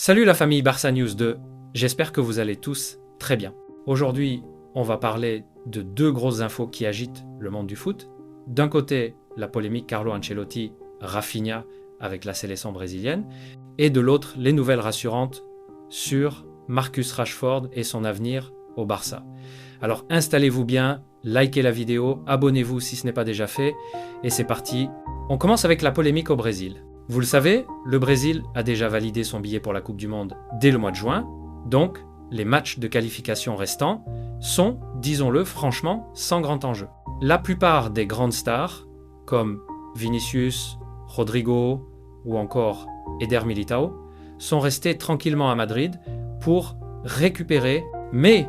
Salut la famille Barça News 2, j'espère que vous allez tous très bien. Aujourd'hui, on va parler de deux grosses infos qui agitent le monde du foot. D'un côté, la polémique Carlo Ancelotti-Rafinha avec la sélection brésilienne, et de l'autre, les nouvelles rassurantes sur Marcus Rashford et son avenir au Barça. Alors installez-vous bien, likez la vidéo, abonnez-vous si ce n'est pas déjà fait, et c'est parti. On commence avec la polémique au Brésil. Vous le savez, le Brésil a déjà validé son billet pour la Coupe du Monde dès le mois de juin, donc les matchs de qualification restants sont, disons-le franchement, sans grand enjeu. La plupart des grandes stars, comme Vinicius, Rodrigo ou encore Eder Militao, sont restés tranquillement à Madrid pour récupérer, mais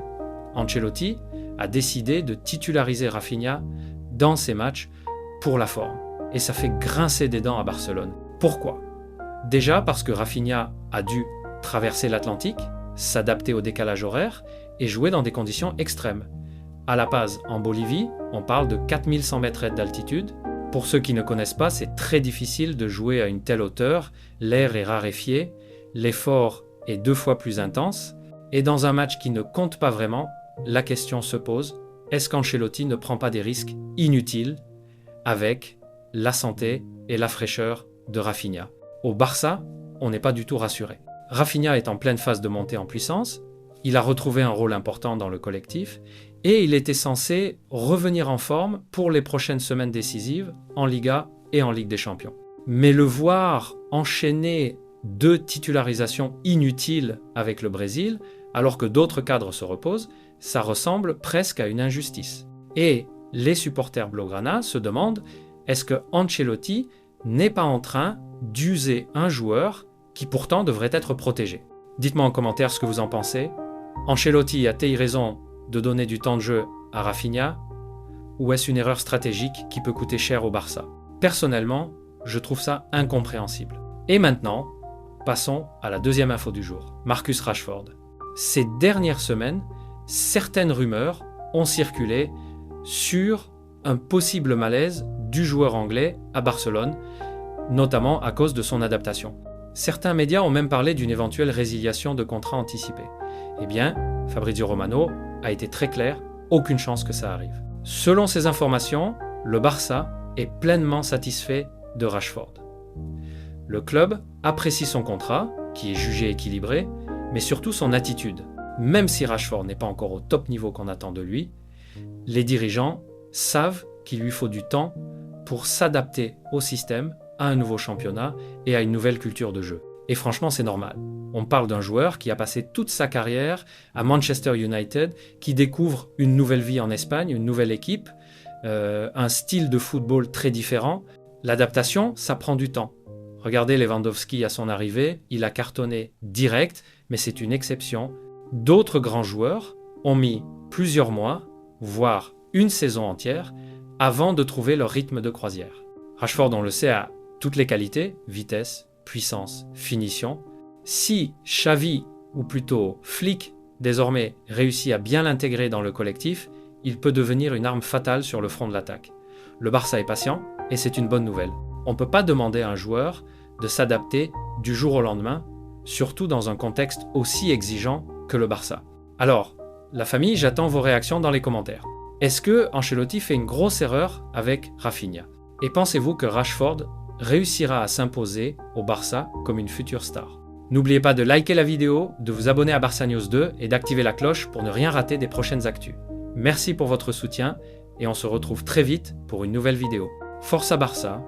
Ancelotti a décidé de titulariser Rafinha dans ces matchs pour la forme. Et ça fait grincer des dents à Barcelone. Pourquoi ? Déjà parce que Rafinha a dû traverser l'Atlantique, s'adapter au décalage horaire et jouer dans des conditions extrêmes. À La Paz, en Bolivie, on parle de 4100 mètres d'altitude. Pour ceux qui ne connaissent pas, c'est très difficile de jouer à une telle hauteur, l'air est raréfié, l'effort est 2 fois plus intense, et dans un match qui ne compte pas vraiment, la question se pose, est-ce qu'Ancelotti ne prend pas des risques inutiles avec la santé et la fraîcheur de Rafinha? Au Barça, on n'est pas du tout rassuré. Rafinha est en pleine phase de montée en puissance, il a retrouvé un rôle important dans le collectif et il était censé revenir en forme pour les prochaines semaines décisives en Liga et en Ligue des Champions. Mais le voir enchaîner 2 titularisations inutiles avec le Brésil, alors que d'autres cadres se reposent, ça ressemble presque à une injustice. Et les supporters blaugrana se demandent, est-ce que Ancelotti n'est pas en train d'user un joueur qui pourtant devrait être protégé? Dites-moi en commentaire ce que vous en pensez. Ancelotti a-t-il raison de donner du temps de jeu à Rafinha, ou est-ce une erreur stratégique qui peut coûter cher au Barça? Personnellement, je trouve ça incompréhensible. Et maintenant, passons à la deuxième info du jour, Marcus Rashford. Ces dernières semaines, certaines rumeurs ont circulé sur un possible malaise du joueur anglais à Barcelone, notamment à cause de son adaptation. Certains médias ont même parlé d'une éventuelle résiliation de contrat anticipé. Eh bien, Fabrizio Romano a été très clair, aucune chance que ça arrive. Selon ces informations, le Barça est pleinement satisfait de Rashford. Le club apprécie son contrat, qui est jugé équilibré, mais surtout son attitude. Même si Rashford n'est pas encore au top niveau qu'on attend de lui, les dirigeants savent qu'il lui faut du temps pour s'adapter au système, à un nouveau championnat et à une nouvelle culture de jeu. Et franchement, c'est normal. On parle d'un joueur qui a passé toute sa carrière à Manchester United, qui découvre une nouvelle vie en Espagne, une nouvelle équipe, un style de football très différent. L'adaptation, ça prend du temps. Regardez Lewandowski à son arrivée, il a cartonné direct, mais c'est une exception. D'autres grands joueurs ont mis plusieurs mois, voire une saison entière, avant de trouver leur rythme de croisière. Rashford, on le sait, a toutes les qualités, vitesse, puissance, finition. Si Xavi, ou plutôt Flick, désormais réussit à bien l'intégrer dans le collectif, il peut devenir une arme fatale sur le front de l'attaque. Le Barça est patient, et c'est une bonne nouvelle. On ne peut pas demander à un joueur de s'adapter du jour au lendemain, surtout dans un contexte aussi exigeant que le Barça. Alors, la famille, j'attends vos réactions dans les commentaires. Est-ce que Ancelotti fait une grosse erreur avec Rafinha? Et pensez-vous que Rashford réussira à s'imposer au Barça comme une future star? N'oubliez pas de liker la vidéo, de vous abonner à Barça News 2 et d'activer la cloche pour ne rien rater des prochaines actus. Merci pour votre soutien et on se retrouve très vite pour une nouvelle vidéo. Força Barça!